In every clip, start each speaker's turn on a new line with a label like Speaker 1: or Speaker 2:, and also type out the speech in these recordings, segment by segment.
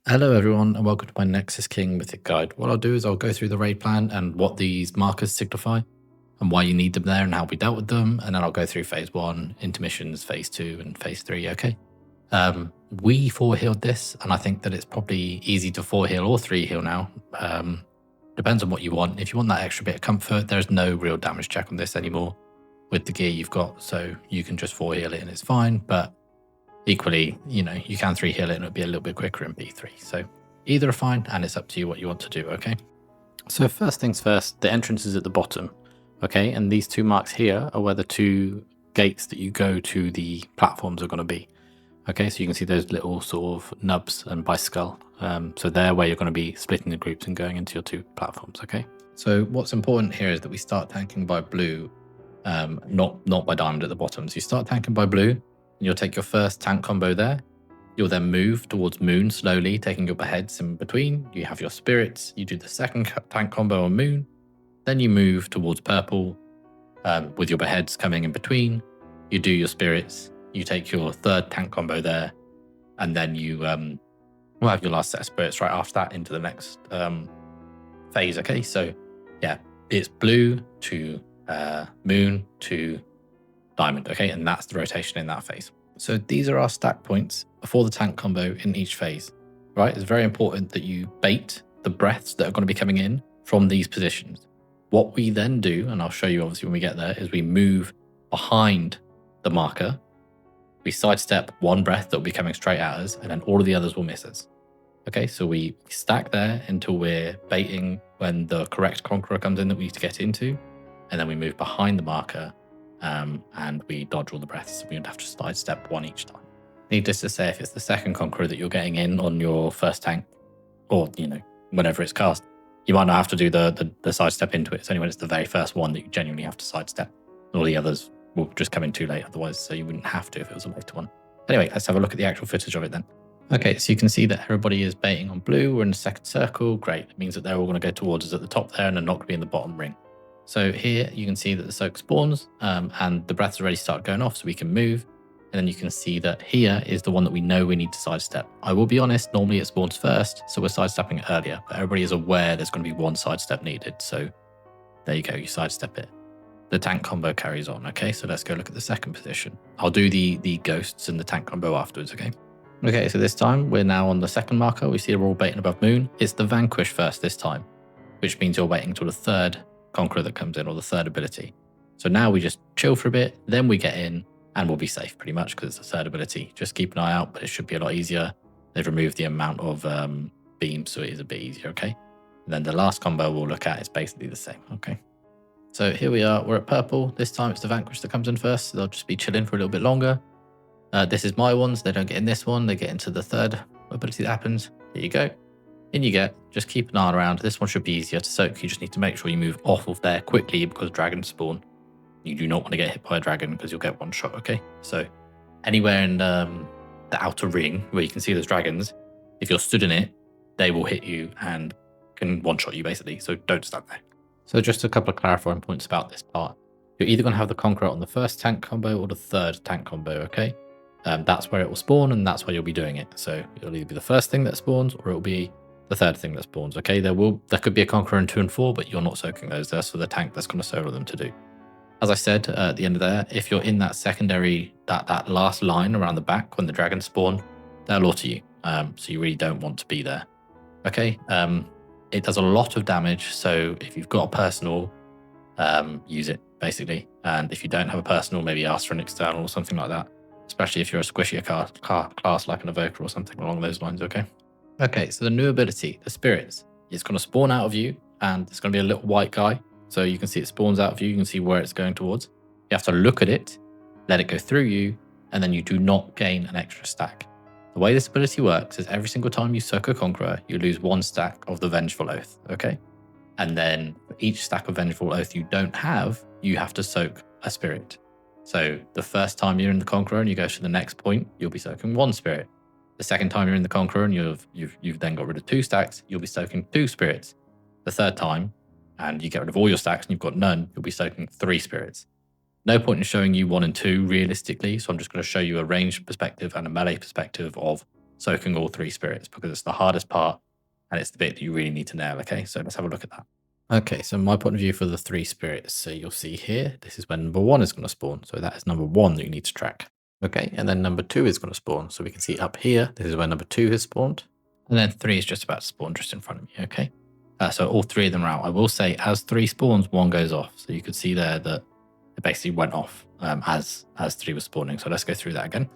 Speaker 1: Hello everyone and welcome to my Nexus-King Mythic guide. What I'll do is I'll go through the raid plan and what these markers signify and why you need them there and how we dealt with them, and then I'll go through phase 1, intermissions, phase 2 and phase 3, okay? We 4-healed this, and I think that it's probably easy to 4-heal or 3-heal now. Depends on what you want. If you want that extra bit of comfort, there's no real damage check on this anymore with the gear you've got, so you can just 4-heal it and it's fine, but equally, you can 3-heal it and it'll be a little bit quicker in B3. So either are fine, and it's up to you what you want to do, okay? So first things first, the entrance is at the bottom, okay? And these two marks here are where the two gates that you go to the platforms are going to be. Okay, so you can see those little sort of nubs and bicycle. So they're where you're going to be splitting the groups and going into your two platforms, okay? So what's important here is that we start tanking by blue, not by diamond at the bottom. So you start tanking by blue, and you'll take your first tank combo there. You'll then move towards moon slowly, taking your beheads in between. You have your spirits. You do the second tank combo on moon. Then you move towards purple with your beheads coming in between. You do your spirits. You take your third tank combo there. And then you will have your last set of spirits right after that into the next phase. Okay, so yeah, it's blue to moon to diamond, okay, and that's the rotation in that phase. So these are our stack points for the tank combo in each phase, right? It's very important that you bait the breaths that are going to be coming in from these positions. What we then do, and I'll show you obviously when we get there, is we move behind the marker. We sidestep one breath that will be coming straight at us, and then all of the others will miss us. Okay, so we stack there until we're baiting when the correct conqueror comes in that we need to get into, and then we move behind the marker. And we dodge all the breaths. We would have to sidestep one each time. Needless to say, if it's the second conqueror that you're getting in on your first tank, or whenever it's cast, you might not have to do the sidestep into it. It's only when it's the very first one that you genuinely have to sidestep. All the others will just come in too late otherwise, so you wouldn't have to if it was a later one. Anyway, let's have a look at the actual footage of it then. Okay, so you can see that everybody is baiting on blue. We're in the second circle. Great. It means that they're all going to go towards us at the top there, and they're not going to be in the bottom ring. So here you can see that the soak spawns and the breaths already start going off, so we can move. And then you can see that here is the one that we know we need to sidestep. I will be honest, normally it spawns first, so we're sidestepping it earlier, but everybody is aware there's going to be one sidestep needed. So there you go, you sidestep it. The tank combo carries on, okay? So let's go look at the second position. I'll do the ghosts and the tank combo afterwards, okay? Okay, so this time we're now on the second marker. We see we're all baiting above moon. It's the vanquish first this time, which means you're waiting till the third conqueror that comes in, or the third ability. So now we just chill for a bit, then we get in, and we'll be safe pretty much because it's the third ability. Just keep an eye out, but it should be a lot easier. They've removed the amount of beams, so it is a bit easier, okay? And then the last combo we'll look at is basically the same, okay? So here we are, we're at purple. This time it's the vanquish that comes in first, so they'll just be chilling for a little bit longer. This is my ones, they don't get in this one, they get into the third ability that happens. Here you go. In you get, just keep an eye around. This one should be easier to soak. You just need to make sure you move off of there quickly because dragons spawn. You do not want to get hit by a dragon because you'll get one shot, okay? So anywhere in the outer ring where you can see those dragons, if you're stood in it, they will hit you and can one-shot you basically, so don't stand there. So just a couple of clarifying points about this part. You're either going to have the conqueror on the first tank combo or the third tank combo, okay? That's where it will spawn and that's where you'll be doing it. So it'll either be the first thing that spawns or it'll be the third thing that spawns, okay? There could be a conqueror in 2 and 4, but you're not soaking those. That's for the tank that's going to solo them to do. As I said at the end of there, if you're in that secondary, that last line around the back when the dragons spawn, they'll auto you. So you really don't want to be there, okay? It does a lot of damage, so if you've got a personal, use it basically. And if you don't have a personal, maybe ask for an external or something like that, especially if you're a squishier class like an evoker or something along those lines, okay? Okay, so the new ability, the spirits, it's going to spawn out of you and it's going to be a little white guy. So you can see it spawns out of you. You can see where it's going towards. You have to look at it, let it go through you, and then you do not gain an extra stack. The way this ability works is every single time you soak a conqueror, you lose 1 stack of the Vengeful Oath, okay? And then for each stack of Vengeful Oath you don't have, you have to soak a spirit. So the first time you're in the conqueror and you go to the next point, you'll be soaking 1 spirit. The second time you're in the conqueror and you've then got rid of 2 stacks, you'll be soaking 2 spirits. The third time, and you get rid of all your stacks and you've got none, you'll be soaking 3 spirits. No point in showing you 1 and 2 realistically, so I'm just going to show you a ranged perspective and a melee perspective of soaking all 3 spirits, because it's the hardest part and it's the bit that you really need to nail. Okay, so let's have a look at that. Okay, so my point of view for the 3 spirits. So you'll see here, this is when number 1 is going to spawn. So that is number 1 that you need to track. Okay, and then number 2 is going to spawn. So we can see up here, this is where number 2 has spawned. And then 3 is just about to spawn just in front of me. Okay, so all 3 of them are out. I will say as 3 spawns, 1 goes off. So you could see there that it basically went off as 3 was spawning. So let's go through that again.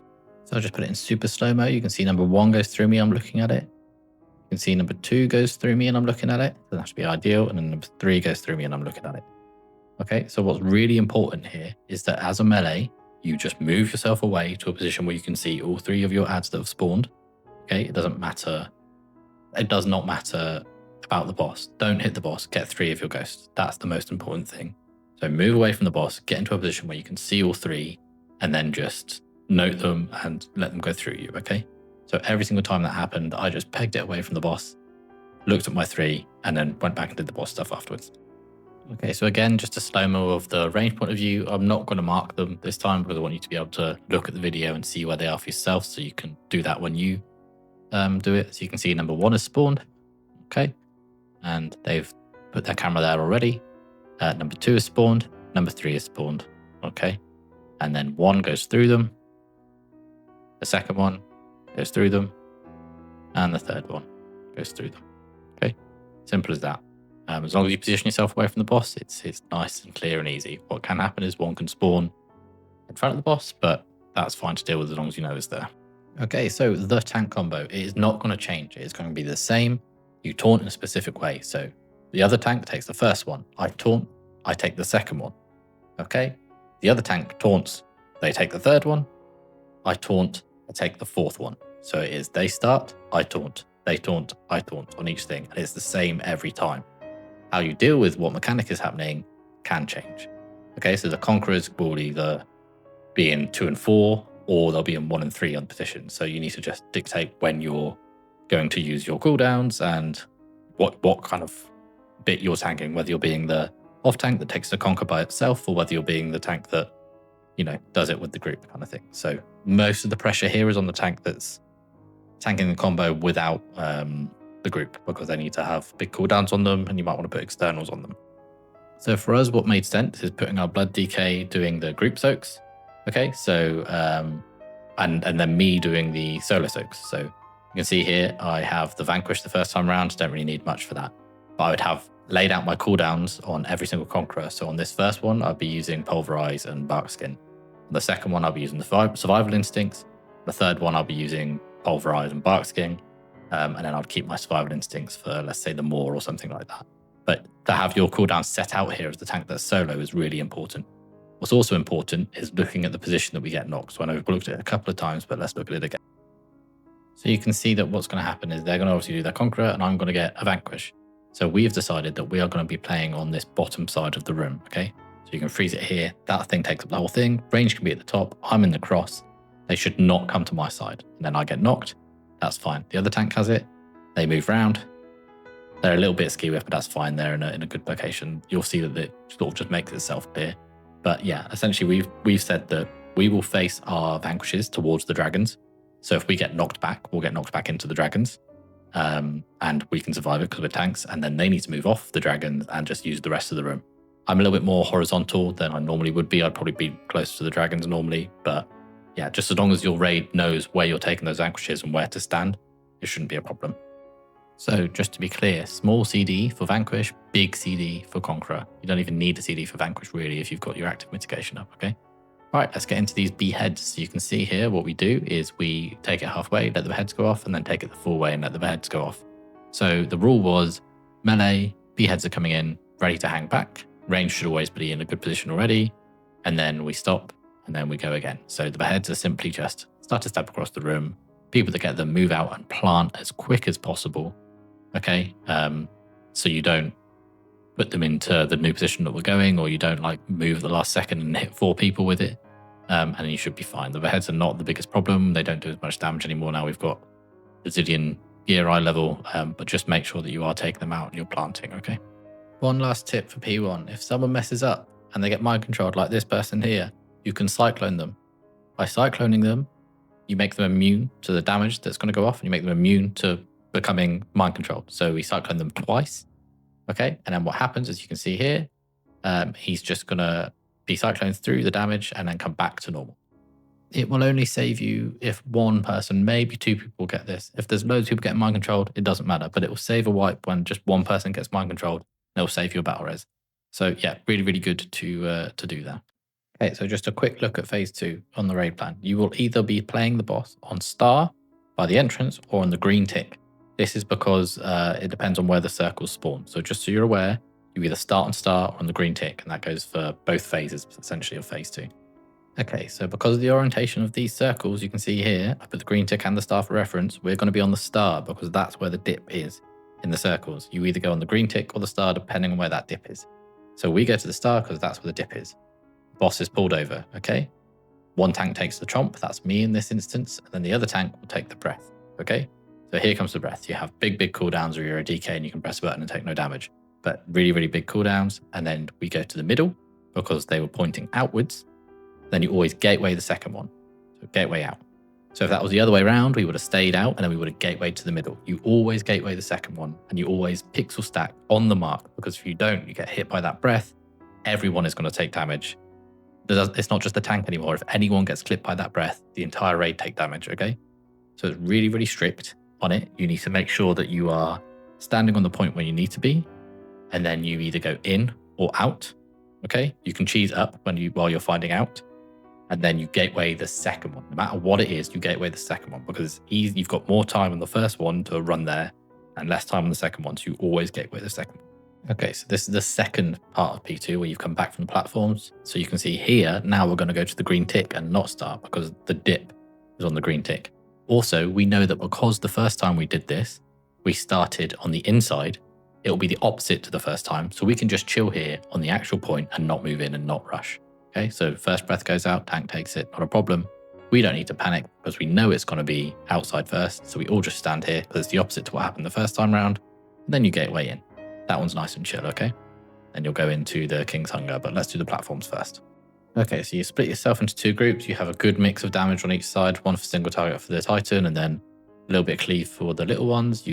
Speaker 1: So I'll just put it in super slow-mo. You can see number 1 goes through me, I'm looking at it. You can see number 2 goes through me and I'm looking at it. So that should be ideal. And then number 3 goes through me and I'm looking at it. Okay, so what's really important here is that as a melee, you just move yourself away to a position where you can see all 3 of your ads that have spawned. Okay, it doesn't matter. It does not matter about the boss. Don't hit the boss, get 3 of your ghosts. That's the most important thing. So move away from the boss, get into a position where you can see all 3 and then just note them and let them go through you, okay? So every single time that happened, I just pegged it away from the boss, looked at my 3, and then went back and did the boss stuff afterwards. Okay, so again, just a slow-mo of the range point of view. I'm not going to mark them this time because I want you to be able to look at the video and see where they are for yourself, so you can do that when you do it. So you can see number 1 is spawned, okay? And they've put their camera there already. Number 2 is spawned, number 3 is spawned, okay? And then 1 goes through them, the second one goes through them, and the third one goes through them, okay? Simple as that. As long as you position yourself away from the boss, it's nice and clear and easy. What can happen is 1 can spawn in front of the boss, but that's fine to deal with as long as you know it's there. Okay, so the tank combo, it is not going to change. It's going to be the same. You taunt in a specific way. So the other tank takes the first one. I taunt, I take the second one. Okay? The other tank taunts, they take the third one. I taunt, I take the fourth one. So it is they start, I taunt, they taunt, I taunt on each thing. And it's the same every time. How you deal with what mechanic is happening can change. Okay, so the Conquerors will either be in 2 and 4, or they'll be in 1 and 3 on position. So you need to just dictate when you're going to use your cooldowns and what kind of bit you're tanking, whether you're being the off tank that takes the conquer by itself, or whether you're being the tank that, you know, does it with the group kind of thing. So most of the pressure here is on the tank that's tanking the combo without the group, because they need to have big cooldowns on them and you might want to put externals on them. So for us, what made sense is putting our blood DK doing the group soaks. Okay, so and then me doing the solo soaks. So you can see here I have the Vanquish the first time around, don't really need much for that. But I would have laid out my cooldowns on every single Conqueror. So on this first one, I'd be using Pulverize and Barkskin. On the second one, I'll be using the Survival Instincts. The third one, I'll be using Pulverize and Barkskin. And then I'd keep my Survival Instincts for, let's say, the Maw or something like that. But to have your cooldowns set out here as the tank that's solo is really important. What's also important is looking at the position that we get knocked. So I know we've looked at it a couple of times, but let's look at it again. So you can see that what's going to happen is they're going to obviously do their Conqueror and I'm going to get a Vanquish. So we've decided that we are going to be playing on this bottom side of the room, okay? So you can freeze it here. That thing takes up the whole thing. Range can be at the top. I'm in the cross. They should not come to my side. And then I get knocked. That's fine. The other tank has it. They move round. They're a little bit skew but that's fine. They're in a good location. You'll see that it sort of just makes itself clear. But yeah, essentially we've said that we will face our Vanquishes towards the dragons. So if we get knocked back, we'll get knocked back into the dragons. And we can survive it because we're tanks. And then they need to move off the dragons and just use the rest of the room. I'm a little bit more horizontal than I normally would be. I'd probably be closer to the dragons normally. But yeah, just as long as your raid knows where you're taking those Vanquishes and where to stand, it shouldn't be a problem. So just to be clear, small CD for Vanquish, big CD for Conqueror. You don't even need a CD for Vanquish really if you've got your active mitigation up, okay? All right, let's get into these Beheads. So you can see here what we do is we take it halfway, let the Beheads go off, and then take it the full way and let the Beheads go off. So the rule was melee, Beheads are coming in, ready to hang back. Range should always be in a good position already. And then we stop and then we go again. So the Beheads are simply just start to step across the room. People that get them move out and plant as quick as possible. Okay, so you don't put them into the new position that we're going, or you don't like move at the last second and hit 4 people with it, and you should be fine. The Beheads are not the biggest problem. They don't do as much damage anymore now. We've got Brazilian gear eye level, but just make sure that you are taking them out and you're planting, okay? One last tip for P1. If someone messes up and they get mind controlled like this person here, you can Cyclone them. By cycloning them, you make them immune to the damage that's going to go off, and you make them immune to becoming mind controlled. So we cyclone them twice, okay? And then what happens, as you can see here, he's just going to be cycloned through the damage and then come back to normal. It will only save you if one person, maybe two people get this. If there's loads of people getting mind controlled, it doesn't matter, but it will save a wipe when just one person gets mind controlled, and it will save you a battle res. So yeah, really, really good to do that. Okay, so just a quick look at phase 2 on the raid plan. You will either be playing the boss on star by the entrance or on the green tick. This is because it depends on where the circles spawn. So just so you're aware, you either start on star or on the green tick, and that goes for both phases, essentially, of phase 2. Okay, so because of the orientation of these circles, you can see here, I put the green tick and the star for reference, we're going to be on the star because that's where the dip is in the circles. You either go on the green tick or the star, depending on where that dip is. So we go to the star because that's where the dip is. Boss is pulled over, okay? One tank takes the tromp, that's me in this instance, and then the other tank will take the breath, okay? So here comes the breath. You have big, big cooldowns where you're a DK and you can press a button and take no damage, but really, really big cooldowns. And then we go to the middle because they were pointing outwards. Then you always gateway the second one, so gateway out. So if that was the other way around, we would have stayed out and then we would have gateway to the middle. You always gateway the second one, and you always pixel stack on the mark, because if you don't, you get hit by that breath, everyone is going to take damage. It's not just the tank anymore. If anyone gets clipped by that breath, the entire raid take damage, okay? So it's really, really strict on it. You need to make sure that you are standing on the point where you need to be, and then you either go in or out, okay? You can cheese up while you're finding out, and then you gateway the second one. No matter what it is, you gateway the second one, because you've got more time on the first one to run there and less time on the second one, so you always gateway the second one. Okay, so this is the second part of P2 where you've come back from the platforms. So you can see here, now we're going to go to the green tick and not start because the dip is on the green tick. Also, we know that because the first time we did this, we started on the inside, it will be the opposite to the first time. So we can just chill here on the actual point and not move in and not rush. Okay, so first breath goes out, tank takes it, not a problem. We don't need to panic because we know it's going to be outside first. So we all just stand here because it's the opposite to what happened the first time round. And then you gateway in. That one's nice and chill, okay? And you'll go into the King's Hunger, but let's do the platforms first. Okay, so you split yourself into two groups. You have a good mix of damage on each side, one for single target for the Titan, and then a little bit of cleave for the little ones.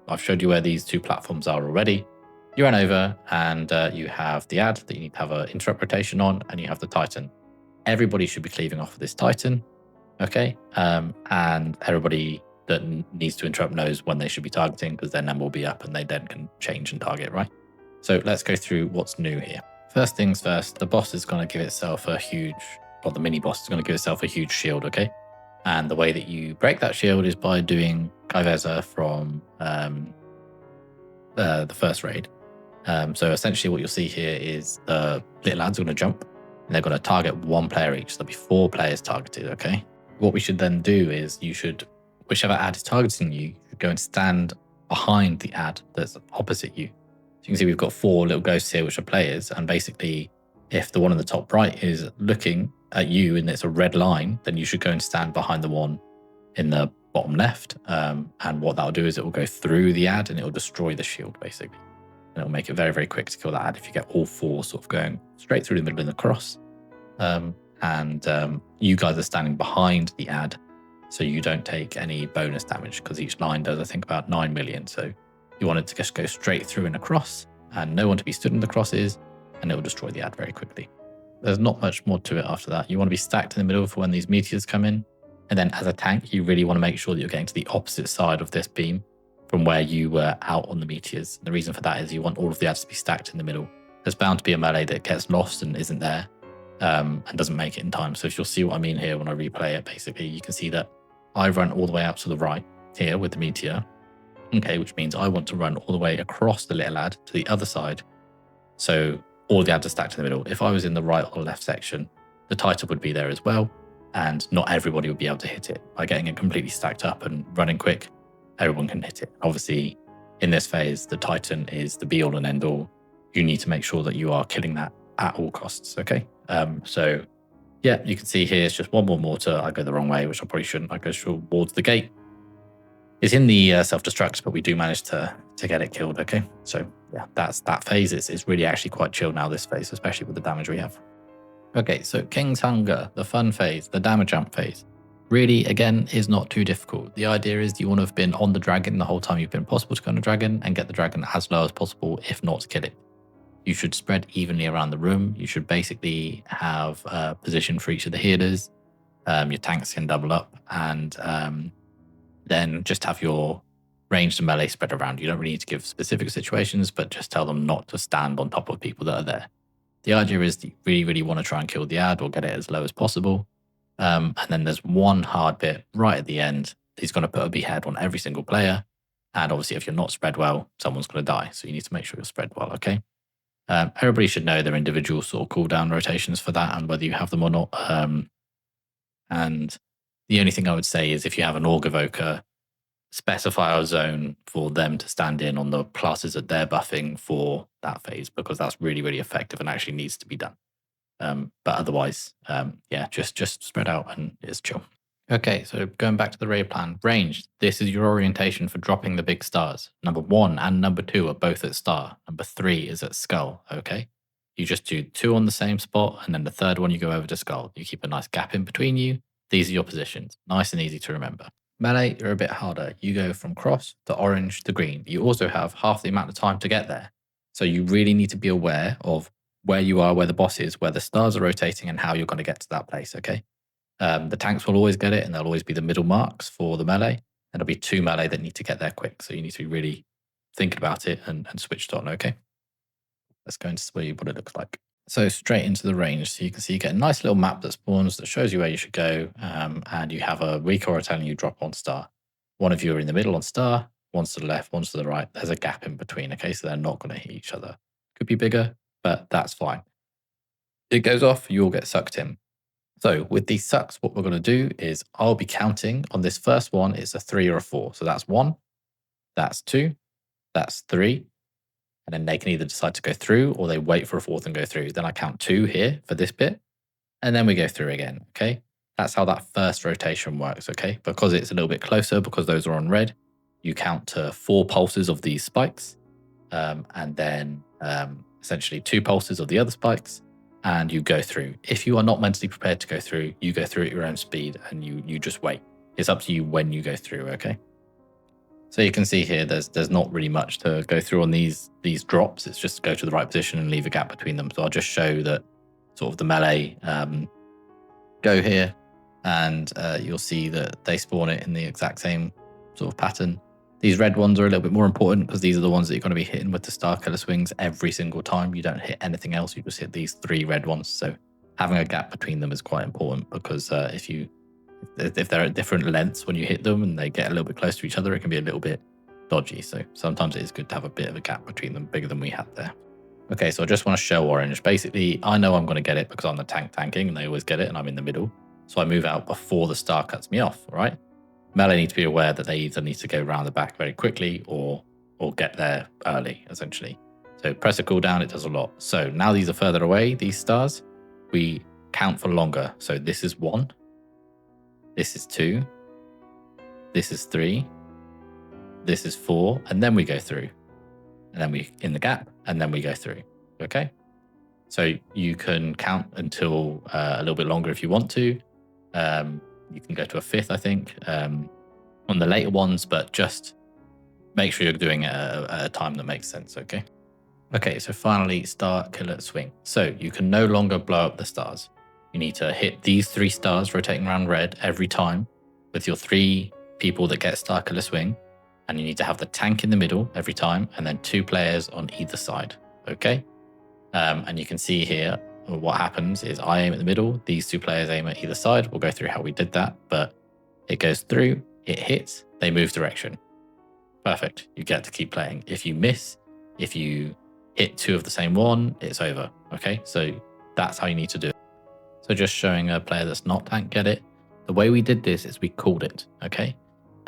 Speaker 1: I've showed you where these two platforms are already. You run over and you have the ad that you need to have an interrupt rotation on, and you have the Titan. Everybody should be cleaving off of this Titan, okay? And everybody that needs to interrupt knows when they should be targeting, because their number will be up and they then can change and target, right? So let's go through what's new here. First things first, the boss is going to give itself the mini boss is going to give itself a huge shield, okay? And the way that you break that shield is by doing Kaiveza from the first raid. So essentially what you'll see here is the little lads are going to jump and they're going to target one player each. So there'll be 4 players targeted, okay? What we should then do is whichever ad is targeting you, you should go and stand behind the ad that's opposite you. So you can see we've got 4 little ghosts here, which are players. And basically, if the one on the top right is looking at you and it's a red line, then you should go and stand behind the one in the bottom left. And what that'll do is it will go through the ad and it will destroy the shield, basically. And it'll make it very, very quick to kill that ad if you get all 4 sort of going straight through the middle of the cross. You guys are standing behind the ad, so you don't take any bonus damage, because each line does, I think, about 9 million. So you want it to just go straight through and across, and no one to be stood in the crosses, and it will destroy the ad very quickly. There's not much more to it after that. You want to be stacked in the middle for when these meteors come in. And then as a tank, you really want to make sure that you're getting to the opposite side of this beam from where you were out on the meteors. And the reason for that is you want all of the ads to be stacked in the middle. There's bound to be a melee that gets lost and isn't there and doesn't make it in time. So if you'll see what I mean here when I replay it, basically, you can see that I run all the way out to the right here with the meteor, okay, which means I want to run all the way across the little ad to the other side. So all the ads are stacked in the middle. If I was in the right or left section, the Titan would be there as well, and not everybody would be able to hit it. By getting it completely stacked up and running quick, everyone can hit it. Obviously, in this phase, the Titan is the be-all and end-all. You need to make sure that you are killing that at all costs, okay? So yeah, you can see here it's just one more mortar. I go the wrong way, which I probably shouldn't. I go towards the gate. It's in the self-destruct, but we do manage to get it killed, okay? So yeah, that's that phase. It's really actually quite chill now, this phase, especially with the damage we have. Okay, so King's Hunger, the fun phase, the damage jump phase. Really, again, is not too difficult. The idea is you want to have been on the dragon the whole time you've been possible to go on a dragon and get the dragon as low as possible, if not to kill it. You should spread evenly around the room. You should basically have a position for each of the healers. Your tanks can double up, and then just have your ranged and melee spread around. You don't really need to give specific situations, but just tell them not to stand on top of people that are there. The idea is that you really, really want to try and kill the ad or get it as low as possible. And then there's one hard bit right at the end. He's going to put a behead on every single player. And obviously, if you're not spread well, someone's going to die. So you need to make sure you're spread well, okay? Everybody should know their individual sort of cooldown rotations for that and whether you have them or not. And the only thing I would say is if you have an Org Evoker, specify a zone for them to stand in on the classes that they're buffing for that phase, because that's really, really effective and actually needs to be done. But otherwise, yeah, just spread out and it's chill. Okay, so going back to the raid plan, range. This is your orientation for dropping the big stars. Number 1 and number 2 are both at star. Number 3 is at skull, okay? You just do 2 on the same spot, and then the third one you go over to skull. You keep a nice gap in between you. These are your positions. Nice and easy to remember. Melee, you're a bit harder. You go from cross to orange to green. You also have half the amount of time to get there. So you really need to be aware of where you are, where the boss is, where the stars are rotating, and how you're going to get to that place, okay? The tanks will always get it, and there'll always be the middle marks for the melee. And there'll be 2 melee that need to get there quick. So you need to be really thinking about it and switched on, okay? Let's go into what it looks like. So straight into the range. So you can see you get a nice little map that spawns that shows you where you should go. And you have a weak aura telling you drop on star. One of you are in the middle on star, one's to the left, one's to the right. There's a gap in between, okay? So they're not going to hit each other. Could be bigger, but that's fine. It goes off, you all get sucked in. So with these sucks, what we're going to do is I'll be counting on this first one. It's a 3 or a 4. So that's 1, that's 2, that's 3. And then they can either decide to go through or they wait for a 4th and go through. Then I count 2 here for this bit. And then we go through again, okay? That's how that first rotation works, okay? Because it's a little bit closer, because those are on red, you count to 4 pulses of these spikes. And then essentially 2 pulses of the other spikes. And you go through. If you are not mentally prepared to go through, you go through at your own speed and you just wait. It's up to you when you go through, okay? So you can see here, there's not really much to go through on these drops. It's just go to the right position and leave a gap between them. So I'll just show that sort of the melee go here, and you'll see that they spawn it in the exact same sort of pattern. These red ones are a little bit more important because these are the ones that you're going to be hitting with the Star Killer swings every single time. You don't hit anything else. You just hit these 3 red ones. So having a gap between them is quite important, because if they're at different lengths when you hit them and they get a little bit close to each other, it can be a little bit dodgy. So sometimes it is good to have a bit of a gap between them, bigger than we had there. Okay, so I just want to show orange. Basically, I know I'm going to get it because I'm the tanking and they always get it and I'm in the middle. So I move out before the star cuts me off, right? Melee need to be aware that they either need to go around the back very quickly or get there early, essentially. So press a cooldown, it does a lot. So now these are further away, these stars, we count for longer. So this is 1, this is 2, this is 3, this is 4, and then we go through. And then we in the gap, and then we go through, okay? So you can count until a little bit longer if you want to. You can go to a 5th, I think, on the later ones, but just make sure you're doing it at a time that makes sense, okay? Okay, so finally, Star Killer Swing. So you can no longer blow up the stars. You need to hit these 3 stars rotating around red every time with your 3 people that get Star Killer Swing. And you need to have the tank in the middle every time, and then 2 players on either side, okay? And you can see here, what happens is I aim at the middle, these 2 players aim at either side. We'll go through how we did that, but it goes through, it hits, they move direction. Perfect, you get to keep playing. If you miss, if you hit 2 of the same one, it's over, okay? So that's how you need to do it. So just showing a player that's not tank get it. The way we did this is we called it, okay?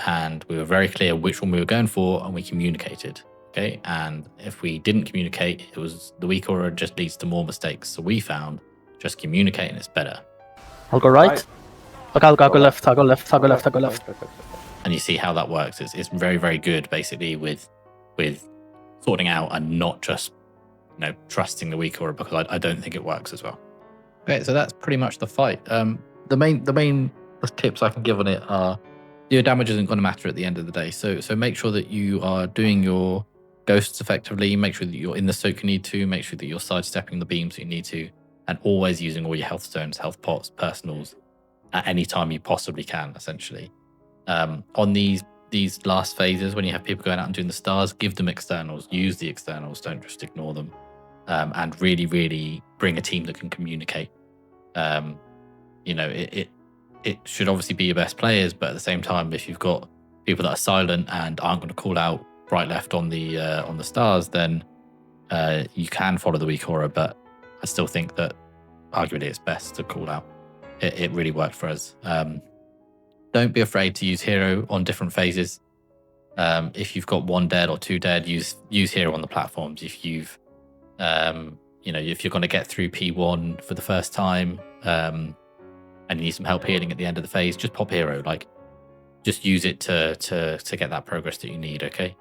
Speaker 1: And we were very clear which one we were going for, and we communicated, okay? And if we didn't communicate, it was the weak aura just leads to more mistakes. So we found just communicating is better.
Speaker 2: I'll go right. Okay, I'll go left. I'll go left. I'll go left. I'll go left.
Speaker 1: And you see how that works. It's very, very good, basically, with sorting out and not just trusting the weak aura, because I don't think it works as well. Okay, so that's pretty much the fight. The main the tips I can give on it are your damage isn't going to matter at the end of the day. So make sure that you are doing your ghosts effectively. Make sure that you're in the soak you need to. Make sure that you're sidestepping the beams you need to, and always using all your health stones, health pots, personals at any time you possibly can. Essentially, on these last phases, when you have people going out and doing the stars, give them externals. Use the externals. Don't just ignore them, and really, really bring a team that can communicate. It should obviously be your best players, but at the same time, if you've got people that are silent and aren't going to call out right left on the stars, then you can follow the weak aura. But I still think that arguably it's best to call out. It really worked for us. Don't be afraid to use hero on different phases. If you've got 1 dead or 2 dead, use hero on the platforms. If you've if you're going to get through P1 for the first time, and you need some help healing at the end of the phase, just pop hero. Like, just use it to get that progress that you need. Okay.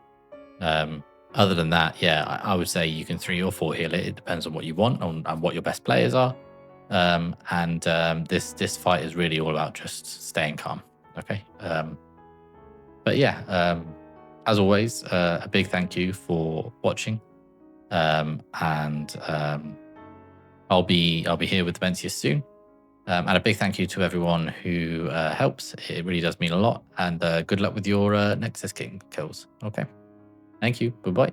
Speaker 1: Other than that, yeah, I would say you can 3 or 4 heal it. It depends on what you want and what your best players are. This fight is really all about just staying calm. Okay. But yeah, as always, a big thank you for watching. I'll be here with Mencius soon. And a big thank you to everyone who helps. It really does mean a lot. And good luck with your Nexus King kills. Okay. Thank you. Goodbye.